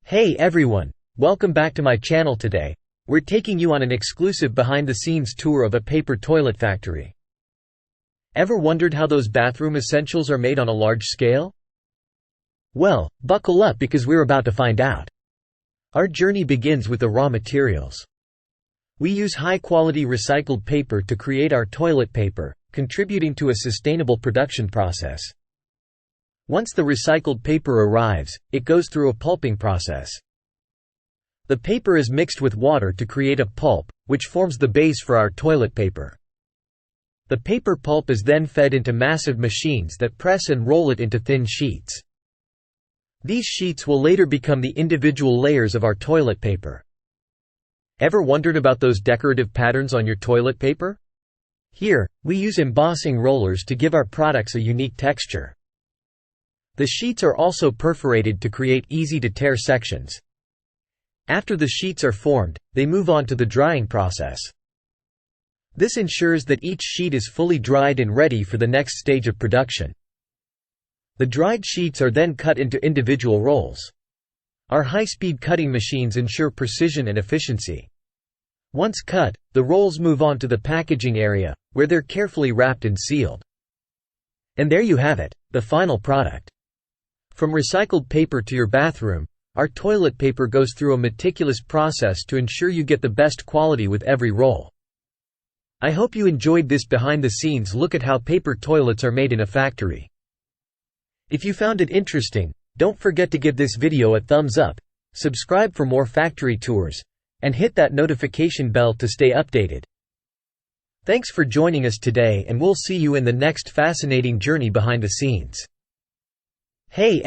Hey everyone, welcome back to my channel. Today, we're taking you on an exclusive behind-the-scenes tour of a paper toilet factory. Ever wondered how those bathroom essentials are made on a large scale? Well, buckle up because we're about to find out. Our journey begins with the raw materials. We use high-quality recycled paper to create our toilet paper, contributing to a sustainable production process. Once the recycled paper arrives, it goes through a pulping process. The paper is mixed with water to create a pulp, which forms the base for our toilet paper. The paper pulp is then fed into massive machines that press and roll it into thin sheets. These sheets will later become the individual layers of our toilet paper. Ever wondered about those decorative patterns on your toilet paper? Here, we use embossing rollers to give our products a unique texture. The sheets are also perforated to create easy-to-tear sections. After the sheets are formed, they move on to the drying process. This ensures that each sheet is fully dried and ready for the next stage of production. The dried sheets are then cut into individual rolls. Our high-speed cutting machines ensure precision and efficiency. Once cut, the rolls move on to the packaging area, where they're carefully wrapped and sealed. And there you have it, the final product. From recycled paper to your bathroom, our toilet paper goes through a meticulous process to ensure you get the best quality with every roll. I hope you enjoyed this behind-the-scenes look at how paper toilets are made in a factory. If you found it interesting, don't forget to give this video a thumbs up, subscribe for more factory tours, and hit that notification bell to stay updated. Thanks for joining us today, and we'll see you in the next fascinating journey behind the scenes. Hey